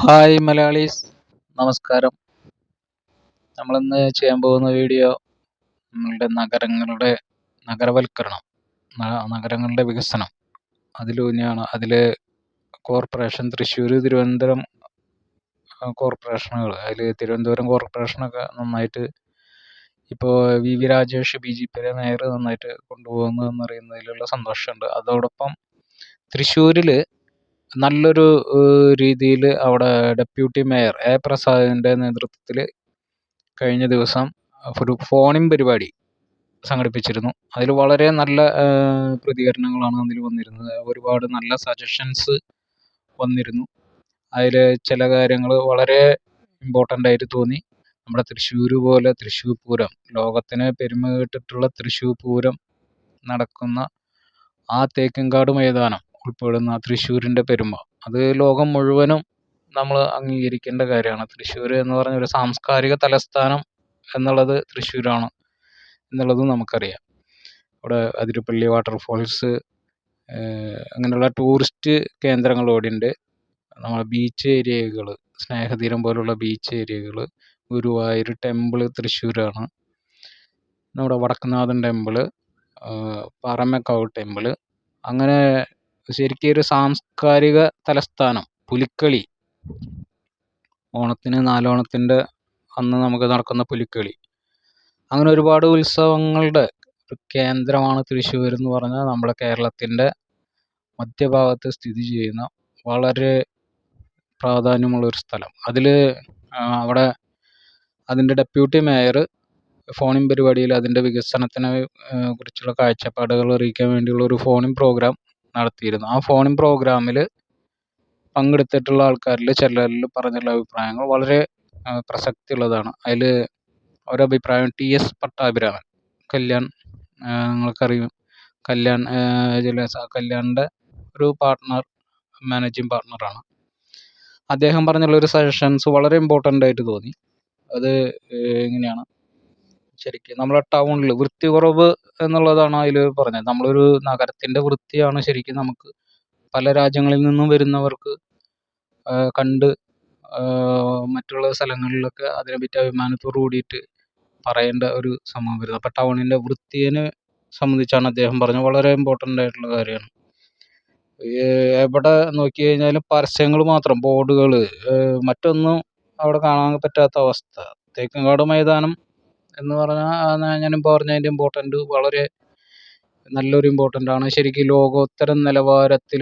Hi Malayalees, നമസ്കാരം. നമ്മളിന്ന് ചെയ്യാൻ പോകുന്ന വീഡിയോ നമ്മളുടെ നഗരവൽക്കരണം, നഗരങ്ങളുടെ വികസനം അതിലൂന്നിയാണ്. അതിൽ കോർപ്പറേഷൻ തൃശ്ശൂർ, തിരുവനന്തപുരം കോർപ്പറേഷനുകൾ, അതിൽ തിരുവനന്തപുരം കോർപ്പറേഷനൊക്കെ നന്നായിട്ട് ഇപ്പോൾ വി രാജേഷ് BJP മേയർ നന്നായിട്ട് കൊണ്ടുപോകുന്നതെന്ന് അറിയുന്നതിലുള്ള സന്തോഷമുണ്ട്. അതോടൊപ്പം തൃശ്ശൂരിൽ നല്ലൊരു രീതിയിൽ അവിടെ ഡെപ്യൂട്ടി മേയർ പ്രസാദിൻ്റെ നേതൃത്വത്തിൽ കഴിഞ്ഞ ദിവസം ഒരു ഫോണിംഗ് പരിപാടി സംഘടിപ്പിച്ചിരുന്നു. അതിൽ വളരെ നല്ല പ്രതികരണങ്ങളാണ് അതിൽ വന്നിരുന്നത്. ഒരുപാട് നല്ല സജഷൻസ് വന്നിരുന്നു. അതിൽ ചില കാര്യങ്ങൾ വളരെ ഇമ്പോർട്ടൻ്റ് ആയിട്ട് തോന്നി. നമ്മുടെ തൃശ്ശൂർ പോലെ തൃശ്ശൂർ പൂരം, ലോകത്തിന് പെരുമ കേട്ടിട്ടുള്ള തൃശ്ശൂർ പൂരം നടക്കുന്ന ആ തേക്കിൻകാട് മൈതാനം ഉൾപ്പെടുന്ന തൃശ്ശൂരിൻ്റെ പെരുമ, അത് ലോകം മുഴുവനും നമ്മൾ അംഗീകരിക്കേണ്ട കാര്യമാണ്. തൃശ്ശൂർ എന്ന് പറഞ്ഞ ഒരു സാംസ്കാരിക തലസ്ഥാനം എന്നുള്ളത് തൃശ്ശൂരാണ് എന്നുള്ളതും നമുക്കറിയാം. അവിടെ അതിരപ്പള്ളി വാട്ടർഫോൾസ്, അങ്ങനെയുള്ള ടൂറിസ്റ്റ് കേന്ദ്രങ്ങൾ ഇവിടെയുണ്ട്. നമ്മളെ ബീച്ച് ഏരിയകൾ, സ്നേഹതീരം പോലുള്ള ബീച്ച് ഏരിയകൾ, ഗുരുവായൂർ ടെമ്പിൾ തൃശ്ശൂരാണ്, നമ്മുടെ വടക്കുംനാഥൻ ടെമ്പിൾ, പാറമേക്കാവ് ടെമ്പിൾ, അങ്ങനെ ശരിക്കും ഒരു സാംസ്കാരിക തലസ്ഥാനം. പുലിക്കളി, ഓണത്തിന്, നാലോണത്തിൻ്റെ അന്ന് നമുക്ക് നടക്കുന്ന പുലിക്കളി, അങ്ങനെ ഒരുപാട് ഉത്സവങ്ങളുടെ ഒരു കേന്ദ്രമാണ് തൃശ്ശൂർ എന്ന് പറഞ്ഞാൽ നമ്മുടെ കേരളത്തിൻ്റെ മധ്യഭാഗത്ത് സ്ഥിതി ചെയ്യുന്ന വളരെ പ്രാധാന്യമുള്ളൊരു സ്ഥലം. അവിടെ അതിൻ്റെ ഡെപ്യൂട്ടി മേയർ ഫോണിംഗ് പരിപാടിയിൽ അതിൻ്റെ വികസനത്തിനെ കുറിച്ചുള്ള കാഴ്ചപ്പാടുകൾ അറിയിക്കാൻ വേണ്ടിയുള്ള ഒരു ഫോണിംഗ് പ്രോഗ്രാം നടത്തിയിരുന്നു. ആ ഫോണിംഗ് പ്രോഗ്രാമിൽ പങ്കെടുത്തിട്ടുള്ള ആൾക്കാരിൽ ചിലരിൽ പറഞ്ഞുള്ള അഭിപ്രായങ്ങൾ വളരെ പ്രസക്തിയുള്ളതാണ്. അതിൽ ഒരഭിപ്രായം TS പട്ടാഭിരാമൻ, കല്യാൺ, നിങ്ങൾക്കറിയും, കല്യാണിൻ്റെ ഒരു മാനേജിങ് പാർട്ട്ണറാണ്. അദ്ദേഹം പറഞ്ഞുള്ളൊരു സജഷൻസ് വളരെ ഇമ്പോർട്ടൻ്റ് ആയിട്ട് തോന്നി. അത് എങ്ങനെയാണ്, ശരിക്കും നമ്മളെ ടൗണിൽ വൃത്തി കുറവ് എന്നുള്ളതാണ് അതിൽ പറഞ്ഞത്. നമ്മളൊരു നഗരത്തിൻ്റെ വൃത്തിയാണ് ശരിക്കും നമുക്ക് പല രാജ്യങ്ങളിൽ നിന്നും വരുന്നവർക്ക് കണ്ട് മറ്റുള്ള സ്ഥലങ്ങളിലൊക്കെ അതിനെപ്പറ്റി അഭിമാനത്തോടു കൂടിയിട്ട് പറയേണ്ട ഒരു സംഭവം വരുന്നത്. അപ്പോൾ ടൗണിൻ്റെ വൃത്തിയെ സംബന്ധിച്ചാണ് അദ്ദേഹം പറഞ്ഞത്. വളരെ ഇമ്പോർട്ടൻ്റ് ആയിട്ടുള്ള കാര്യമാണ്. എവിടെ നോക്കി കഴിഞ്ഞാലും പരസ്യങ്ങൾ മാത്രം, ബോർഡുകൾ, മറ്റൊന്നും അവിടെ കാണാൻ പറ്റാത്ത അവസ്ഥ. തേക്കിൻകാട് മൈതാനം എന്ന് പറഞ്ഞാൽ ഞാനിപ്പോൾ പറഞ്ഞതിൻ്റെ ഇമ്പോർട്ടൻ്റ് വളരെ നല്ലൊരു ഇമ്പോർട്ടൻ്റ് ആണ്. ശരിക്കും ലോകോത്തര നിലവാരത്തിൽ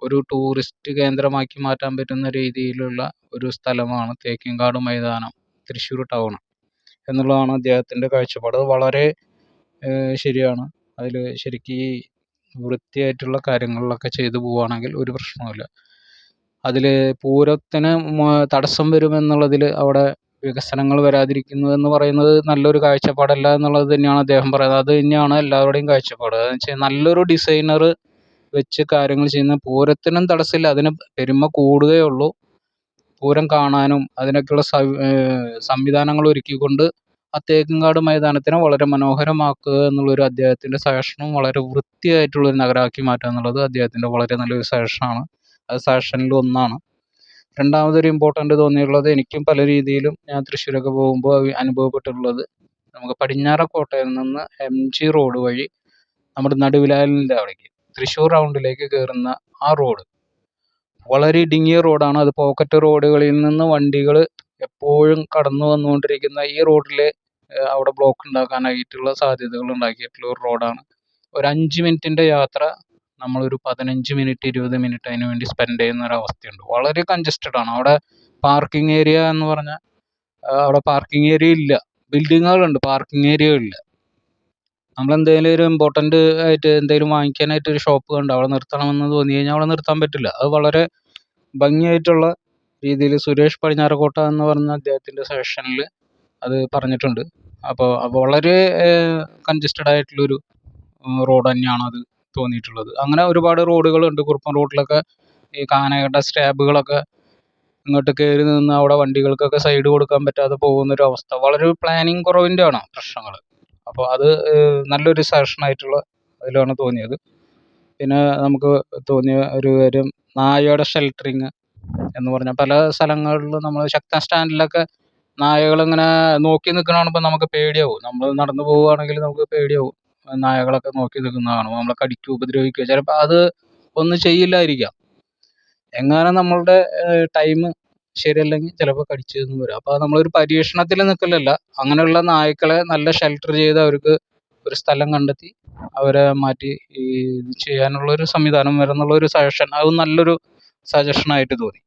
ഒരു ടൂറിസ്റ്റ് കേന്ദ്രമാക്കി മാറ്റാൻ പറ്റുന്ന രീതിയിലുള്ള ഒരു സ്ഥലമാണ് തേക്കിൻകാട് മൈതാനം, തൃശ്ശൂർ ടൗൺ എന്നുള്ളതാണ് അദ്ദേഹത്തിൻ്റെ കാഴ്ചപ്പാട്. അത് വളരെ ശരിയാണ്. അതിൽ ശരിക്കും ഈ വൃത്തിയായിട്ടുള്ള കാര്യങ്ങളിലൊക്കെ ചെയ്തു പോവുകയാണെങ്കിൽ ഒരു പ്രശ്നവുമില്ല. അതിൽ പൂരത്തിന് തടസ്സം വരുമെന്നുള്ളതിൽ അവിടെ വികസനങ്ങൾ വരാതിരിക്കുന്നു എന്ന് പറയുന്നത് നല്ലൊരു കാഴ്ചപ്പാടല്ല എന്നുള്ളത് തന്നെയാണ് അദ്ദേഹം പറയുന്നത്. അത് തന്നെയാണ് എല്ലാവരുടെയും കാഴ്ചപ്പാട്. അതെന്ന് വെച്ചാൽ നല്ലൊരു ഡിസൈനർ വെച്ച് കാര്യങ്ങൾ ചെയ്യുന്ന പൂരത്തിനും തടസ്സമില്ല, അതിന് പെരുമ കൂടുകയുള്ളൂ. പൂരം കാണാനും അതിനൊക്കെയുള്ള സംവിധാനങ്ങൾ ഒരുക്കിക്കൊണ്ട് ആ തേക്കിൻകാട് മൈതാനത്തിനെ വളരെ മനോഹരമാക്കുക എന്നുള്ളൊരു അദ്ദേഹത്തിൻ്റെ സജഷനും വളരെ വൃത്തിയായിട്ടുള്ളൊരു നഗരമാക്കി മാറ്റുക എന്നുള്ളത് അദ്ദേഹത്തിൻ്റെ വളരെ നല്ലൊരു സജഷനാണ്. അത് സജഷനിൽ ഒന്നാണ്. രണ്ടാമതൊരു ഇമ്പോർട്ടൻ്റ് തോന്നിയിട്ടുള്ളത്, എനിക്കും പല രീതിയിലും ഞാൻ തൃശ്ശൂരൊക്കെ പോകുമ്പോൾ അനുഭവപ്പെട്ടിട്ടുള്ളത്, നമുക്ക് പടിഞ്ഞാറക്കോട്ടയിൽ നിന്ന് MG റോഡ് വഴി നമ്മുടെ നടുവിലാലിൻ്റെ അവിടേക്ക് തൃശ്ശൂർ റൗണ്ടിലേക്ക് കയറുന്ന ആ റോഡ് വളരെ ഇടുങ്ങിയ റോഡാണ്. അത് പോക്കറ്റ് റോഡുകളിൽ നിന്ന് വണ്ടികൾ എപ്പോഴും കടന്നു വന്നുകൊണ്ടിരിക്കുന്ന ഈ റോഡിൽ അവിടെ ബ്ലോക്ക് ഉണ്ടാക്കാനായിട്ടുള്ള സാധ്യതകൾ ഉണ്ടാക്കിയിട്ടുള്ള ഒരു റോഡാണ്. ഒരു 5 മിനിറ്റിൻ്റെ യാത്ര നമ്മളൊരു 15 മിനിറ്റ് 20 മിനിറ്റ് അതിന് വേണ്ടി സ്പെൻഡ് ചെയ്യുന്ന ഒരു അവസ്ഥയുണ്ട്. വളരെ കൺജസ്റ്റഡ് ആണ്. അവിടെ പാർക്കിംഗ് ഏരിയ എന്ന് പറഞ്ഞാൽ അവിടെ പാർക്കിംഗ് ഏരിയ ഇല്ല, ബിൽഡിങ്ങുകളുണ്ട്, പാർക്കിംഗ് ഏരിയകളില്ല. നമ്മളെന്തെങ്കിലും ഒരു ഇമ്പോർട്ടൻ്റ് ആയിട്ട് എന്തെങ്കിലും വാങ്ങിക്കാനായിട്ട് ഒരു ഷോപ്പ് കണ്ട് അവിടെ നിർത്തണമെന്ന് തോന്നി കഴിഞ്ഞാൽ അവിടെ നിർത്താൻ പറ്റില്ല. അത് വളരെ ഭംഗിയായിട്ടുള്ള രീതിയിൽ സുരേഷ് പടിഞ്ഞാറക്കോട്ട എന്ന് പറഞ്ഞ അദ്ദേഹത്തിൻ്റെ സെഷനിൽ അത് പറഞ്ഞിട്ടുണ്ട്. അപ്പോൾ വളരെ കൺജസ്റ്റഡ് ആയിട്ടുള്ളൊരു റോഡ് തന്നെയാണ് അത് തോന്നിയിട്ടുള്ളത്. അങ്ങനെ ഒരുപാട് റോഡുകളുണ്ട്. കുറുപ്പൻ റോഡിലൊക്കെ ഈ കാനയുടെ സ്റ്റാബുകളൊക്കെ ഇങ്ങോട്ട് കയറി നിന്ന് അവിടെ വണ്ടികൾക്കൊക്കെ സൈഡ് കൊടുക്കാൻ പറ്റാതെ പോകുന്നൊരു അവസ്ഥ. വളരെ പ്ലാനിങ് കുറവിൻ്റെ ആണ് പ്രശ്നങ്ങൾ. അപ്പോൾ അത് നല്ലൊരു സജഷനായിട്ടുള്ള അതിലാണ് തോന്നിയത്. പിന്നെ നമുക്ക് തോന്നിയ ഒരു കാര്യം, നായയുടെ ഷെൽട്ടറിങ് എന്ന് പറഞ്ഞാൽ പല സ്ഥലങ്ങളിലും നമ്മൾ ശക്തൻ സ്റ്റാൻഡിലൊക്കെ നായകളിങ്ങനെ നോക്കി നിൽക്കണ കാണുമ്പോൾ നമുക്ക് പേടിയാവും. നമ്മൾ നടന്നു പോവുകയാണെങ്കിൽ നമുക്ക് പേടിയാവും. നായകളൊക്കെ നോക്കി നിൽക്കുന്ന കാണുമ്പോൾ നമ്മളെ കടിക്കുകയോ ഉപദ്രവിക്കുകയോ ചിലപ്പോൾ അത് ഒന്നും ചെയ്യില്ലായിരിക്കാം. എങ്ങാനും നമ്മളുടെ ടൈം ശരിയല്ലെങ്കിൽ ചിലപ്പോൾ കടിച്ചു എന്ന് വരും. അപ്പോൾ നമ്മളൊരു പരീക്ഷണത്തിൽ നിൽക്കലല്ല, അങ്ങനെയുള്ള നായ്ക്കളെ നല്ല ഷെൽട്ടർ ചെയ്ത് അവർക്ക് ഒരു സ്ഥലം കണ്ടെത്തി അവരെ മാറ്റി ഈ ഇത് ചെയ്യാനുള്ളൊരു സംവിധാനം വരുന്നുള്ളൊരു സജഷൻ, അത് നല്ലൊരു സജഷനായിട്ട് തോന്നി.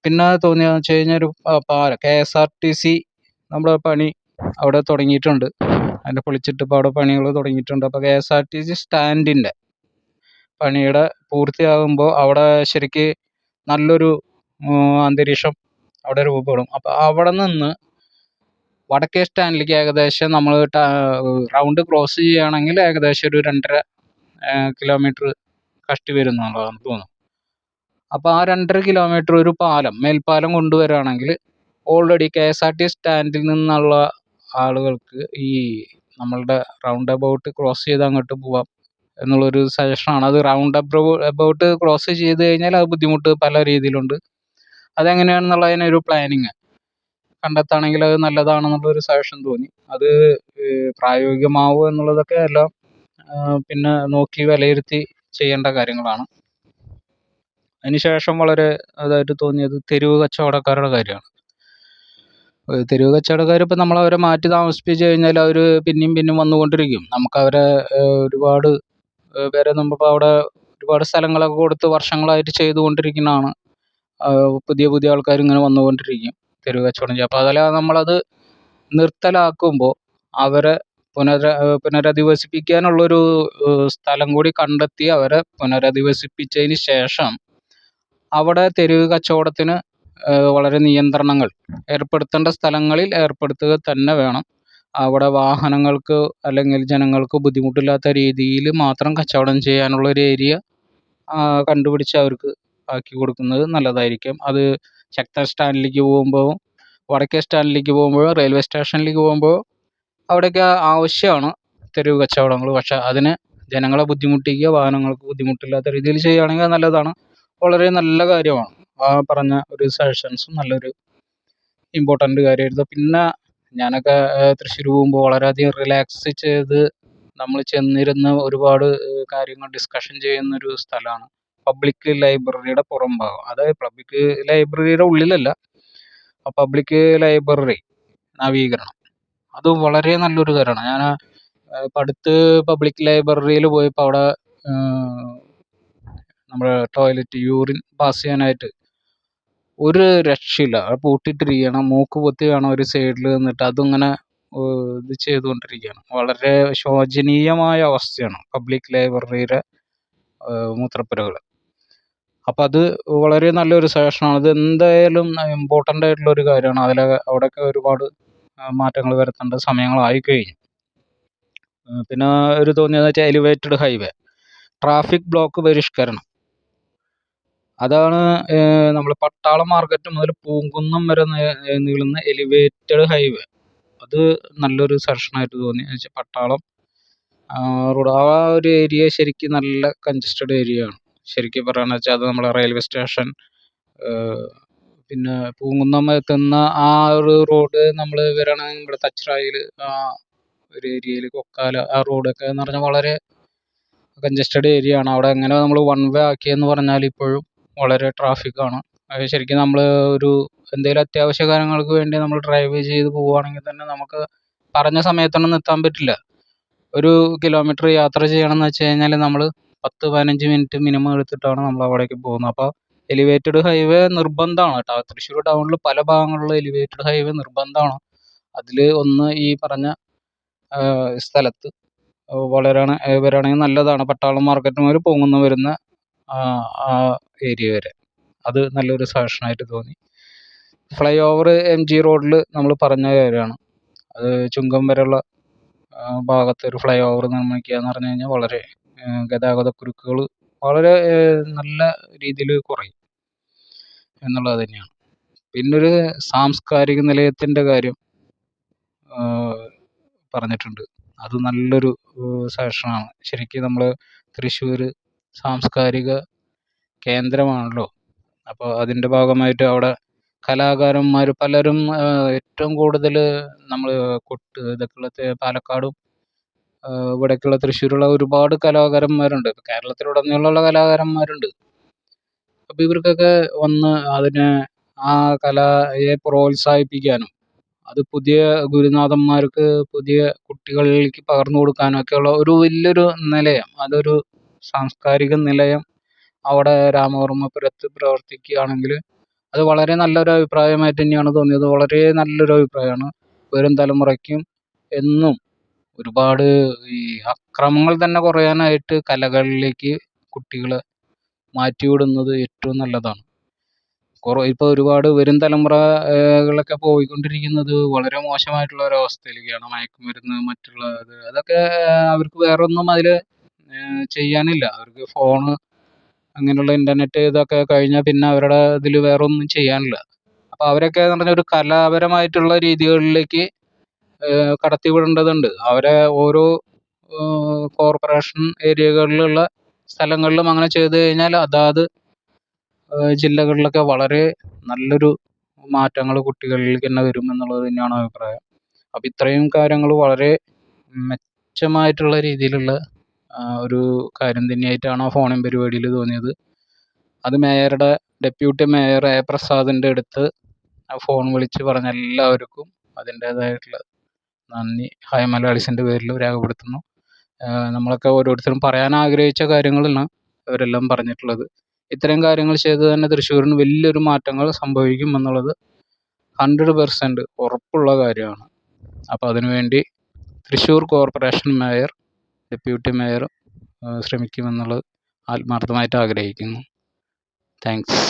പിന്നെ തോന്നിയെന്ന് വെച്ച് കഴിഞ്ഞാൽ ഒരു പാലം KSRTC നമ്മുടെ പണി അവിടെ തുടങ്ങിയിട്ടുണ്ട്. അതിൻ്റെ പൊളിച്ചിട്ട് ഇപ്പോൾ അവിടെ പണികൾ തുടങ്ങിയിട്ടുണ്ട്. അപ്പോൾ KSRTC സ്റ്റാൻഡിൻ്റെ പണിയുടെ പൂർത്തിയാകുമ്പോൾ അവിടെ ശരിക്ക് നല്ലൊരു അന്തരീക്ഷം അവിടെ രൂപപ്പെടും. അപ്പോൾ അവിടെ നിന്ന് വടക്കേ സ്റ്റാൻഡിലേക്ക് ഏകദേശം നമ്മൾ റൗണ്ട് ക്രോസ് ചെയ്യുകയാണെങ്കിൽ ഏകദേശം ഒരു 2.5 കിലോമീറ്റർ കഷ്ടി വരും എന്നുള്ളതാണ് തോന്നുന്നു. അപ്പോൾ ആ 2.5 കിലോമീറ്റർ ഒരു പാലം, മേൽപ്പാലം കൊണ്ടുവരികയാണെങ്കിൽ ഓൾറെഡി KSRTC സ്റ്റാൻഡിൽ നിന്നുള്ള ആളുകൾക്ക് ഈ നമ്മളുടെ റൗണ്ട് അബൌട്ട് ക്രോസ് ചെയ്ത് അങ്ങോട്ട് പോവാം എന്നുള്ളൊരു സജഷനാണ്. അത് റൗണ്ട് അബൌട്ട് ക്രോസ് ചെയ്ത് കഴിഞ്ഞാൽ അത് ബുദ്ധിമുട്ട് പല രീതിയിലുണ്ട്. അതെങ്ങനെയാണെന്നുള്ളതിനൊരു പ്ലാനിങ് കണ്ടെത്താണെങ്കിൽ അത് നല്ലതാണെന്നുള്ളൊരു സജഷൻ തോന്നി. അത് പ്രായോഗികമാവുമോ എന്നുള്ളതൊക്കെ എല്ലാം പിന്നെ നോക്കി വിലയിരുത്തി ചെയ്യേണ്ട കാര്യങ്ങളാണ്. അതിനുശേഷം വളരെ ഇതായിട്ട് തോന്നിയത് തെരുവ് കച്ചവടക്കാരുടെ കാര്യമാണ്. തെരുവ് കച്ചവടക്കാർ ഇപ്പം നമ്മളവരെ മാറ്റി താമസിപ്പിച്ച് കഴിഞ്ഞാൽ അവർ പിന്നെയും വന്നുകൊണ്ടിരിക്കും. നമുക്കവരെ ഒരുപാട് പേരെ നമ്മളിപ്പോൾ അവിടെ ഒരുപാട് സ്ഥലങ്ങളൊക്കെ കൊടുത്ത് വർഷങ്ങളായിട്ട് ചെയ്തുകൊണ്ടിരിക്കുന്നതാണ്. പുതിയ ആൾക്കാർ ഇങ്ങനെ വന്നുകൊണ്ടിരിക്കും തെരുവ് കച്ചവടം ചെയ്യും. അപ്പോൾ അതെല്ലാം നമ്മളത് നിർത്തലാക്കുമ്പോൾ അവരെ പുനരധിവസിപ്പിക്കാനുള്ളൊരു സ്ഥലം കൂടി കണ്ടെത്തി അവരെ പുനരധിവസിപ്പിച്ചതിന് ശേഷം അവിടെ തെരുവ് കച്ചവടത്തിന് വളരെ നിയന്ത്രണങ്ങൾ ഏർപ്പെടുത്തേണ്ട സ്ഥലങ്ങളിൽ ഏർപ്പെടുത്തുക തന്നെ വേണം. അവിടെ വാഹനങ്ങൾക്ക് അല്ലെങ്കിൽ ജനങ്ങൾക്ക് ബുദ്ധിമുട്ടില്ലാത്ത രീതിയിൽ മാത്രം കച്ചവടം ചെയ്യാനുള്ളൊരു ഏരിയ കണ്ടുപിടിച്ച് അവർക്ക് ആക്കി കൊടുക്കുന്നത് നല്ലതായിരിക്കും. അത് ശക്തൻ സ്റ്റാൻഡിലേക്ക് പോകുമ്പോൾ, വടക്കേ സ്റ്റാൻഡിലേക്ക് പോകുമ്പോൾ, റെയിൽവേ സ്റ്റേഷനിലേക്ക് പോകുമ്പോൾ അവിടെയൊക്കെ ആവശ്യമാണ് തെരുവ് കച്ചവടങ്ങൾ. പക്ഷെ അതിന് ജനങ്ങളെ ബുദ്ധിമുട്ടിക്കുക, വാഹനങ്ങൾക്ക് ബുദ്ധിമുട്ടില്ലാത്ത രീതിയിൽ ചെയ്യുകയാണെങ്കിൽ നല്ലതാണ്. വളരെ നല്ല കാര്യമാണ്. ആ പറഞ്ഞ ഒരു സജഷൻസും നല്ലൊരു ഇമ്പോർട്ടൻ്റ് കാര്യമായിരുന്നു. പിന്നെ ഞാനൊക്കെ തൃശ്ശൂർ പോകുമ്പോൾ വളരെയധികം റിലാക്സ് ചെയ്ത് നമ്മൾ ചെന്നിരുന്ന് ഒരുപാട് കാര്യങ്ങൾ ഡിസ്കഷൻ ചെയ്യുന്നൊരു സ്ഥലമാണ് പബ്ലിക് ലൈബ്രറിയുടെ പുറം ഭാഗം. അതായത് പബ്ലിക് ലൈബ്രറിയുടെ ഉള്ളിലല്ല, പബ്ലിക് ലൈബ്രറി നവീകരണം അത് വളരെ നല്ലൊരു കാര്യമാണ്. ഞാൻ ഇപ്പം അടുത്ത് പബ്ലിക് ലൈബ്രറിയിൽ പോയപ്പോൾ അവിടെ നമ്മുടെ ടോയ്ലറ്റ് യൂറിൻ പാസ് ചെയ്യാനായിട്ട് ഒരു രക്ഷയില്ല. അത് പൂട്ടിയിട്ടിരിക്കുകയാണ്. മൂക്ക് പൊത്തി വേണം ഒരു സൈഡിൽ നിന്നിട്ട് അതിങ്ങനെ ഇത് ചെയ്തുകൊണ്ടിരിക്കുകയാണ്. വളരെ ശോചനീയമായ അവസ്ഥയാണ് പബ്ലിക് ലൈബ്രറിയുടെ മൂത്രപ്പുരകൾ. അപ്പം അത് വളരെ നല്ലൊരു സജഷനാണ്. അത് എന്തായാലും ഇമ്പോർട്ടൻ്റ് ആയിട്ടുള്ളൊരു കാര്യമാണ്. അവിടെയൊക്കെ ഒരുപാട് മാറ്റങ്ങൾ വരുത്തേണ്ട സമയങ്ങളായി കഴിഞ്ഞു. പിന്നെ ഒരു തോന്നിയതെന്ന് വെച്ചാൽ എലിവേറ്റഡ് ഹൈവേ ട്രാഫിക് ബ്ലോക്ക് പരിഷ്കരണം. അതാണ് നമ്മൾ പട്ടാളം മാർക്കറ്റ് മുതൽ പൂങ്കുന്നം വരെ നീളുന്ന എലിവേറ്റഡ് ഹൈവേ. അത് നല്ലൊരു സജഷനായിട്ട് തോന്നി. എന്ന് വെച്ചാൽ പട്ടാളം റോഡ് ആ ഒരു ഏരിയ ശരിക്കും നല്ല കൺജസ്റ്റഡ് ഏരിയ ആണ്. ശരിക്കും പറയുകയാണെന്ന് വെച്ചാൽ അത് നമ്മളെ റെയിൽവേ സ്റ്റേഷൻ, പിന്നെ പൂങ്കുന്നം എത്തുന്ന ആ ഒരു റോഡ് നമ്മൾ വരികയാണെങ്കിൽ നമ്മുടെ തച്ചിറായിൽ ആ ഒരു ഏരിയയിൽ കൊക്കാല ആ റോഡൊക്കെ എന്ന് പറഞ്ഞാൽ വളരെ കൺജസ്റ്റഡ് ഏരിയ ആണ്. അവിടെ എങ്ങനെ നമ്മൾ വൺ വേ ആക്കിയെന്ന് പറഞ്ഞാൽ ഇപ്പോഴും വളരെ ട്രാഫിക്കാണ്. അത് ശരിക്കും നമ്മൾ ഒരു എന്തെങ്കിലും അത്യാവശ്യ കാര്യങ്ങൾക്ക് വേണ്ടി നമ്മൾ ഡ്രൈവ് ചെയ്ത് പോവുകയാണെങ്കിൽ തന്നെ നമുക്ക് പറഞ്ഞ സമയത്തൊന്നും എത്താൻ പറ്റില്ല. ഒരു കിലോമീറ്റർ യാത്ര ചെയ്യണമെന്ന് വെച്ച് കഴിഞ്ഞാൽ നമ്മൾ 10-15 മിനിറ്റ് മിനിമം എടുത്തിട്ടാണ് നമ്മൾ അവിടേക്ക് പോകുന്നത്. അപ്പോൾ എലിവേറ്റഡ് ഹൈവേ നിർബന്ധമാണ് കേട്ടോ. തൃശ്ശൂർ ടൗണിൽ പല ഭാഗങ്ങളിലും എലിവേറ്റഡ് ഹൈവേ നിർബന്ധമാണ്. അതിൽ ഒന്ന് ഈ പറഞ്ഞ സ്ഥലത്ത് വരികയാണെങ്കിൽ നല്ലതാണ്. പട്ടാളം മാർക്കറ്റ് മുതൽ പൂങ്കുന്നം വരുന്ന ആ ഏരിയ വരെ അത് നല്ലൊരു സജഷനായിട്ട് തോന്നി. ഫ്ലൈ ഓവർ MG റോഡിൽ നമ്മൾ പറഞ്ഞ കാര്യമാണ്. അത് ചുങ്കം വരെയുള്ള ഭാഗത്ത് ഒരു ഫ്ലൈ ഓവർ നിർമ്മിക്കുക എന്ന് പറഞ്ഞു കഴിഞ്ഞാൽ വളരെ ഗതാഗത കുരുക്കുകൾ വളരെ നല്ല രീതിയിൽ കുറയും എന്നുള്ളത് തന്നെയാണ്. പിന്നൊരു സാംസ്കാരിക നിലയത്തിൻ്റെ കാര്യം പറഞ്ഞിട്ടുണ്ട്. അത് നല്ലൊരു സജഷനാണ്. ശരിക്കും നമ്മൾ തൃശ്ശൂർ സാംസ്കാരിക കേന്ദ്രമാണല്ലോ. അപ്പോൾ അതിൻ്റെ ഭാഗമായിട്ട് അവിടെ കലാകാരന്മാർ പലരും ഏറ്റവും കൂടുതൽ നമ്മൾ ഇതൊക്കെയുള്ള പാലക്കാടും ഇവിടേക്കുള്ള തൃശ്ശൂരുള്ള ഒരുപാട് കലാകാരന്മാരുണ്ട്. കേരളത്തിലുടനീളമുള്ള കലാകാരന്മാരുണ്ട്. അപ്പോൾ ഇവർക്കൊക്കെ വന്ന് അതിനെ ആ കലയെ പ്രോത്സാഹിപ്പിക്കാനും അത് പുതിയ ഗുരുനാഥന്മാർക്ക് പുതിയ കുട്ടികളിലേക്ക് പകർന്നു കൊടുക്കാനൊക്കെയുള്ള ഒരു വലിയൊരു നിലയം, അതൊരു സാംസ്കാരിക നിലയം അവിടെ രാമവർമ്മപുരത്ത് പ്രവർത്തിക്കുകയാണെങ്കിൽ അത് വളരെ നല്ലൊരു അഭിപ്രായമായിട്ട് തന്നെയാണ് തോന്നിയത്. വളരെ നല്ലൊരു അഭിപ്രായമാണ്. വരും തലമുറയ്ക്കും എന്നും ഒരുപാട് ഈ അക്രമങ്ങൾ തന്നെ കുറയാനായിട്ട് കലകളിലേക്ക് കുട്ടികളെ മാറ്റിവിടുന്നത് ഏറ്റവും നല്ലതാണ്. ഇപ്പോൾ ഒരുപാട് വരും തലമുറകളൊക്കെ പോയിക്കൊണ്ടിരിക്കുന്നത് വളരെ മോശമായിട്ടുള്ള ഒരവസ്ഥയിലേക്കാണ്. മയക്കുമരുന്ന് മറ്റുള്ളത് അതൊക്കെ അവർക്ക് വേറൊന്നും അതിൽ ചെയ്യാനില്ല. അവർക്ക് ഫോണ് അങ്ങനെയുള്ള ഇൻ്റർനെറ്റ് ഇതൊക്കെ കഴിഞ്ഞാൽ പിന്നെ അവരുടെ ഇതിൽ വേറെ ഒന്നും ചെയ്യാനില്ല. അപ്പോൾ അവരൊക്കെ എന്ന് പറഞ്ഞാൽ ഒരു കലാപരമായിട്ടുള്ള രീതികളിലേക്ക് കടത്തിവിടേണ്ടതുണ്ട്. അവരെ ഓരോ കോർപ്പറേഷൻ ഏരിയകളിലുള്ള സ്ഥലങ്ങളിലും അങ്ങനെ ചെയ്തു കഴിഞ്ഞാൽ അതാത് ജില്ലകളിലൊക്കെ വളരെ നല്ലൊരു മാറ്റങ്ങൾ കുട്ടികളിലേക്ക് തന്നെ വരും എന്നുള്ളത് തന്നെയാണ് അഭിപ്രായം. അപ്പം ഇത്രയും കാര്യങ്ങൾ വളരെ മെച്ചമായിട്ടുള്ള രീതിയിലുള്ള ഒരു കാര്യം തന്നെയായിട്ടാണ് ആ ഫോണിൻ പരിപാടിയിൽ തോന്നിയത്. അത് ഡെപ്യൂട്ടി മേയർ എ പ്രസാദിൻ്റെ അടുത്ത് ആ ഫോൺ വിളിച്ച് പറഞ്ഞ എല്ലാവർക്കും അതിൻ്റേതായിട്ടുള്ള നന്ദി ഹായ് മലയാളീസിൻ്റെ പേരിൽ രേഖപ്പെടുത്തുന്നു. നമ്മളൊക്കെ ഓരോരുത്തരും പറയാൻ ആഗ്രഹിച്ച കാര്യങ്ങളാണ് അവരെല്ലാം പറഞ്ഞിട്ടുള്ളത്. ഇത്തരം കാര്യങ്ങൾ ചെയ്ത് തന്നെ തൃശ്ശൂരിന് വലിയൊരു മാറ്റങ്ങൾ സംഭവിക്കും എന്നുള്ളത് 100% ഉറപ്പുള്ള കാര്യമാണ്. അപ്പോൾ അതിനുവേണ്ടി Thrissur corporation mayor deputy mayor ശ്രമിക്കുമെന്നുള്ളത് ആത്മാർത്ഥമായിട്ട് ആഗ്രഹിക്കുന്നു. താങ്ക്സ്.